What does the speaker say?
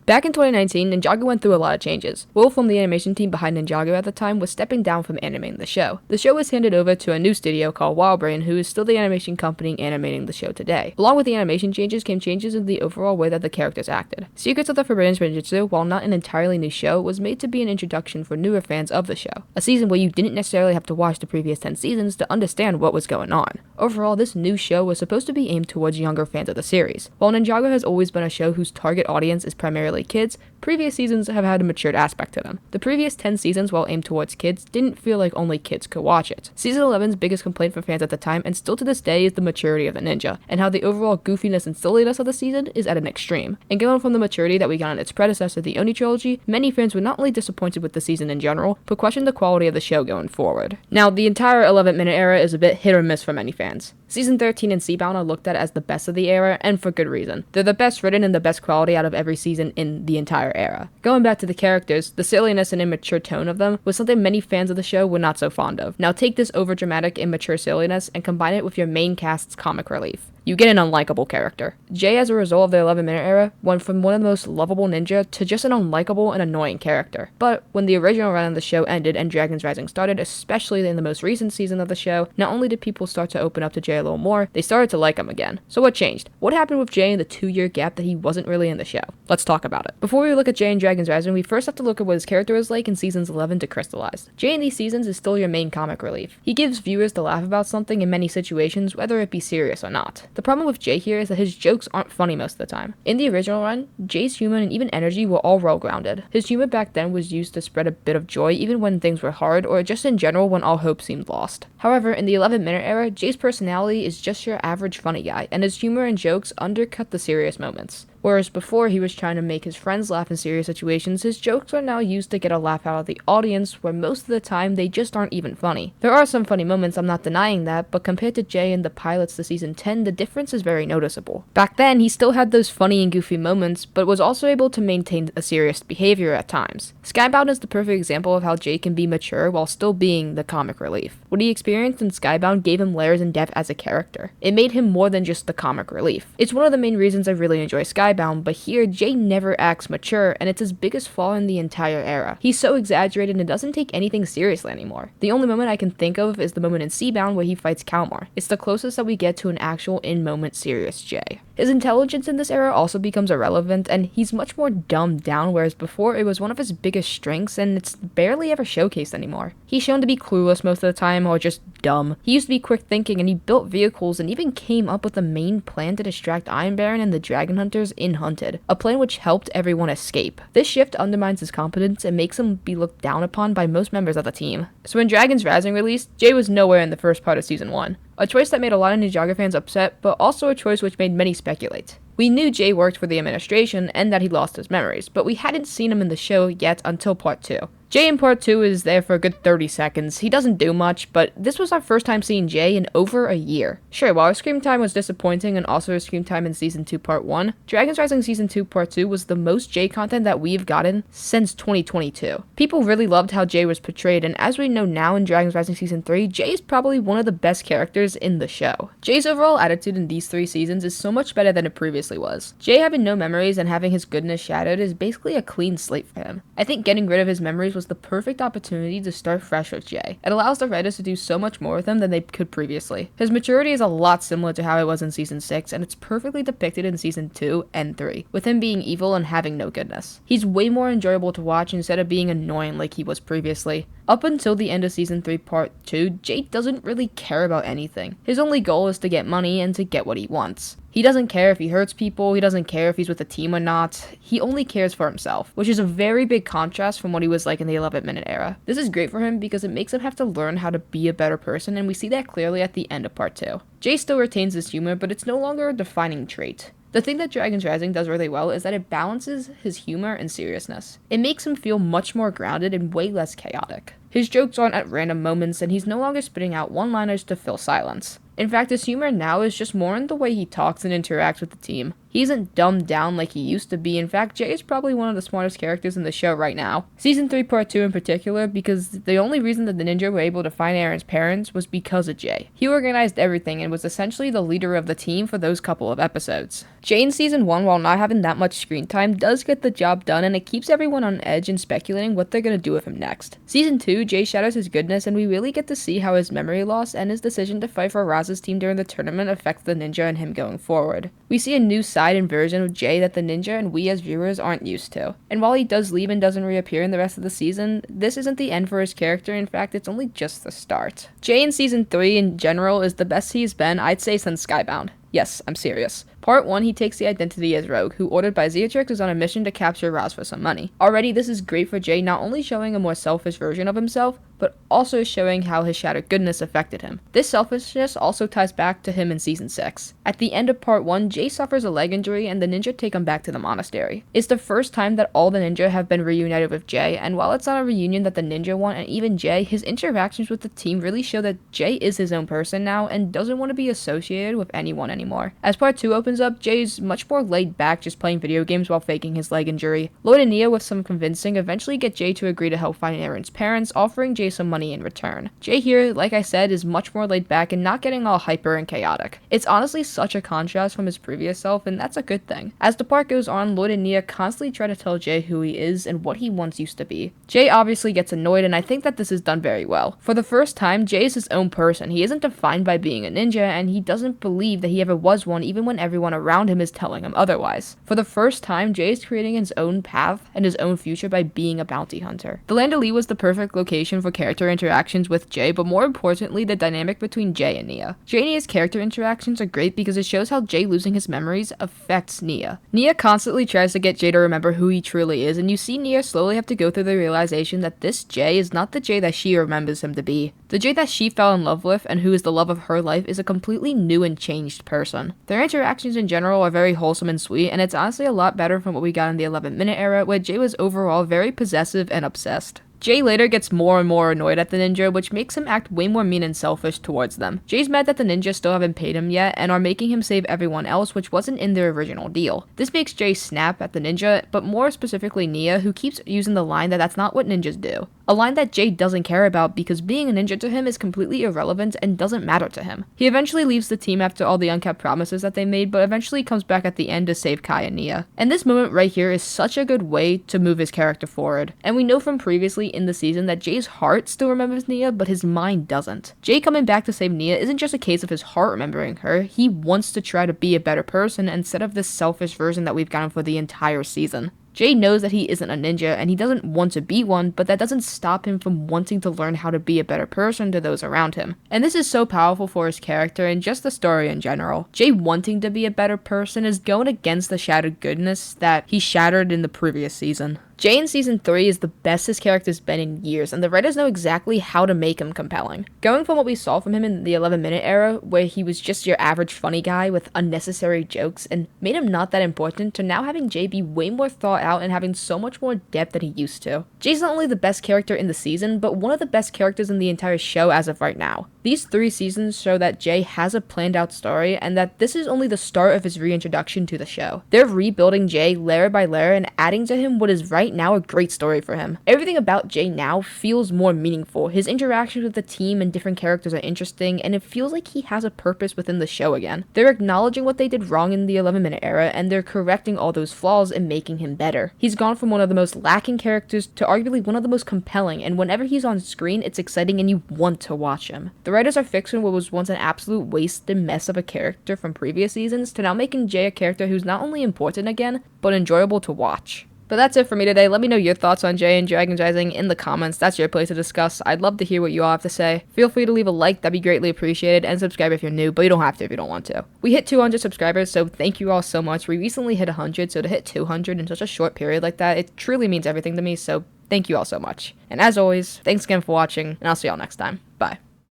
Back in 2019, Ninjago went through a lot of changes. Will from the animation team behind Ninjago at the time was stepping down from animating the show. The show was handed over to a new studio called Wildbrain, who is still the animation company animating the show today. Along with the animation changes came changes in the overall way that the characters acted. Secrets of the Forbidden Spinjitzu, while not an entirely new show, was made to be an introduction for newer fans of the show. A season where you didn't necessarily have to watch the previous 10 seasons to understand what was going on. Overall, this new show was supposed to be aimed towards younger fans of the series. While Ninjago has always been a show whose target audience is primarily kids, previous seasons have had a matured aspect to them. The previous 10 seasons, while aimed towards kids, didn't feel like only kids could watch it. Season 11's biggest complaint from fans at the time, and still to this day, is the maturity of the ninja, and how the overall goofiness and silliness of the season is at an extreme. And going from the maturity that we got in its predecessor, the Oni trilogy, many fans were not only disappointed with the season in general, but questioned the quality of the show going forward. Now, the entire 11-minute era is a bit hit or miss for many fans. Season 13 and Seabound are looked at as the best of the era, and for good reason. They're the best written and the best quality out of every season in the entire era. Going back to the characters, the silliness and immature tone of them was something many fans of the show were not so fond of. Now take this overdramatic, immature silliness and combine it with your main cast's comic relief. You get an unlikable character. Jay, as a result of the 11-minute era, went from one of the most lovable ninja to just an unlikable and annoying character. But when the original run of the show ended and Dragon's Rising started, especially in the most recent season of the show, not only did people start to open up to Jay a little more, they started to like him again. So what changed? What happened with Jay in the 2-year gap that he wasn't really in the show? Let's talk about it. Before we look at Jay in Dragon's Rising, we first have to look at what his character was like in seasons 11 to Crystallized. Jay in these seasons is still your main comic relief. He gives viewers to laugh about something in many situations, whether it be serious or not. The problem with Jay here is that his jokes aren't funny most of the time. In the original run, Jay's humor and even energy were all well-grounded. His humor back then was used to spread a bit of joy even when things were hard, or just in general when all hope seemed lost. However, in the 11-minute era, Jay's personality is just your average funny guy, and his humor and jokes undercut the serious moments. Whereas before he was trying to make his friends laugh in serious situations, his jokes are now used to get a laugh out of the audience, where most of the time they just aren't even funny. There are some funny moments, I'm not denying that, but compared to Jay in the pilots to season 10, the difference is very noticeable. Back then, he still had those funny and goofy moments, but was also able to maintain a serious behavior at times. Skybound is the perfect example of how Jay can be mature while still being the comic relief. What he experienced in Skybound gave him layers and depth as a character. It made him more than just the comic relief. It's one of the main reasons I really enjoy Skybound, but here Jay never acts mature, and it's his biggest flaw in the entire era. He's so exaggerated and doesn't take anything seriously anymore. The only moment I can think of is the moment in Seabound where he fights Kalmar. It's the closest that we get to an actual in-moment serious Jay. His intelligence in this era also becomes irrelevant, and he's much more dumbed down, whereas before it was one of his biggest strengths, and it's barely ever showcased anymore. He's shown to be clueless most of the time, or just dumb. He used to be quick thinking, and he built vehicles and even came up with a main plan to distract Iron Baron and the Dragon Hunters in Hunted, a plan which helped everyone escape. This shift undermines his competence and makes him be looked down upon by most members of the team. So when Dragon's Rising released, Jay was nowhere in the first part of season 1. A choice that made a lot of Ninjago fans upset, but also a choice which made many speculate. We knew Jay worked for the administration and that he lost his memories, but we hadn't seen him in the show yet until part 2. Jay in part 2 is there for a good 30 seconds. He doesn't do much, but this was our first time seeing Jay in over a year. Sure, while our screen time was disappointing and also our screen time in Season 2 Part 1, Dragon's Rising Season 2 Part 2 was the most Jay content that we've gotten since 2022. People really loved how Jay was portrayed, and as we know now in Dragon's Rising Season 3, Jay is probably one of the best characters in the show. Jay's overall attitude in these 3 seasons is so much better than it previously was. Jay having no memories and having his goodness shadowed is basically a clean slate for him. I think getting rid of his memories was the perfect opportunity to start fresh with Jay. It allows the writers to do so much more with him than they could previously. His maturity is a lot similar to how it was in Season 6, and it's perfectly depicted in Season 2 and 3, with him being evil and having no goodness. He's way more enjoyable to watch instead of being annoying like he was previously. Up until the end of Season 3 Part 2, Jay doesn't really care about anything. His only goal is to get money and to get what he wants. He doesn't care if he hurts people, he doesn't care if he's with a team or not, he only cares for himself, which is a very big contrast from what he was like in the 11-minute era. This is great for him because it makes him have to learn how to be a better person, and we see that clearly at the end of Part 2. Jay still retains his humor, but it's no longer a defining trait. The thing that Dragon's Rising does really well is that it balances his humor and seriousness. It makes him feel much more grounded and way less chaotic. His jokes aren't at random moments, and he's no longer spitting out one-liners to fill silence. In fact, his humor now is just more in the way he talks and interacts with the team. He isn't dumbed down like he used to be. In fact, Jay is probably one of the smartest characters in the show right now. Season 3 Part 2 in particular, because the only reason that the ninja were able to find Aaron's parents was because of Jay. He organized everything and was essentially the leader of the team for those couple of episodes. Jay in Season 1, while not having that much screen time, does get the job done, and it keeps everyone on edge and speculating what they're gonna do with him next. Season 2, Jay shadows his goodness, and we really get to see how his memory loss and his decision to fight for Raz's team during the tournament affects the ninja and him going forward. We see a new side and version of Jay that the ninja and we as viewers aren't used to. And while he does leave and doesn't reappear in the rest of the season, this isn't the end for his character. In fact, it's only just the start. Jay in Season 3 in general is the best he's been, I'd say, since Skybound. Yes, I'm serious. Part 1, he takes the identity as Rogue, who, ordered by Zeatrix, is on a mission to capture Raz for some money. Already, this is great for Jay, not only showing a more selfish version of himself, but also showing how his shattered goodness affected him. This selfishness also ties back to him in Season 6. At the end of Part 1, Jay suffers a leg injury and the ninja take him back to the monastery. It's the first time that all the ninja have been reunited with Jay, and while it's not a reunion that the ninja want and even Jay, his interactions with the team really show that Jay is his own person now and doesn't want to be associated with anyone anymore. As Part 2 opens up, Jay's much more laid back, just playing video games while faking his leg injury. Lloyd and Nia, with some convincing, eventually get Jay to agree to help find Aaron's parents, offering Jay some money in return. Jay here, like I said, is much more laid back and not getting all hyper and chaotic. It's honestly such a contrast from his previous self, and that's a good thing. As the part goes on, Lloyd and Nia constantly try to tell Jay who he is and what he once used to be. Jay obviously gets annoyed, and I think that this is done very well. For the first time, Jay is his own person. He isn't defined by being a ninja, and he doesn't believe that he ever was one, even when everyone around him is telling him otherwise. For the first time, Jay is creating his own path and his own future by being a bounty hunter. The Land of Lee was the perfect location for character interactions with Jay, but more importantly, the dynamic between Jay and Nia. Jay and Nia's character interactions are great because it shows how Jay losing his memories affects Nia. Nia constantly tries to get Jay to remember who he truly is, and you see Nia slowly have to go through the realization that this Jay is not the Jay that she remembers him to be. The Jay that she fell in love with and who is the love of her life is a completely new and changed person. Their interactions in general are very wholesome and sweet, and it's honestly a lot better from what we got in the 11-minute era, where Jay was overall very possessive and obsessed. Jay later gets more and more annoyed at the ninja, which makes him act way more mean and selfish towards them. Jay's mad that the ninja still haven't paid him yet and are making him save everyone else, which wasn't in their original deal. This makes Jay snap at the ninja, but more specifically Nia, who keeps using the line that that's not what ninjas do. A line that Jay doesn't care about because being a ninja to him is completely irrelevant and doesn't matter to him. He eventually leaves the team after all the unkept promises that they made, but eventually comes back at the end to save Kai and Nia. And this moment right here is such a good way to move his character forward. And we know from previously in the season that Jay's heart still remembers Nia, but his mind doesn't. Jay coming back to save Nia isn't just a case of his heart remembering her, he wants to try to be a better person instead of this selfish version that we've gotten for the entire season. Jay knows that he isn't a ninja and he doesn't want to be one, but that doesn't stop him from wanting to learn how to be a better person to those around him. And this is so powerful for his character and just the story in general. Jay wanting to be a better person is going against the shattered goodness that he shattered in the previous season. Jay in Season 3 is the best his character's been in years, and the writers know exactly how to make him compelling. Going from what we saw from him in the 11-minute era, where he was just your average funny guy with unnecessary jokes and made him not that important, to now having Jay be way more thought out and having so much more depth than he used to. Jay's not only the best character in the season, but one of the best characters in the entire show as of right now. These 3 seasons show that Jay has a planned out story and that this is only the start of his reintroduction to the show. They're rebuilding Jay layer by layer and adding to him what is right now a great story for him. Everything about Jay now feels more meaningful. His interactions with the team and different characters are interesting, and it feels like he has a purpose within the show again. They're acknowledging what they did wrong in the 11-minute era, and they're correcting all those flaws and making him better. He's gone from one of the most lacking characters to arguably one of the most compelling, and whenever he's on screen, it's exciting and you want to watch him. The writers are fixing what was once an absolute wasted mess of a character from previous seasons to now making Jay a character who's not only important again, but enjoyable to watch. But that's it for me today. Let me know your thoughts on Jay and Dragonizing in the comments. That's your place to discuss. I'd love to hear what you all have to say. Feel free to leave a like, that'd be greatly appreciated, and subscribe if you're new, but you don't have to if you don't want to. We hit 200 subscribers, so thank you all so much. We recently hit 100, so to hit 200 in such a short period like that, it truly means everything to me, so thank you all so much. And as always, thanks again for watching, and I'll see y'all next time. Bye.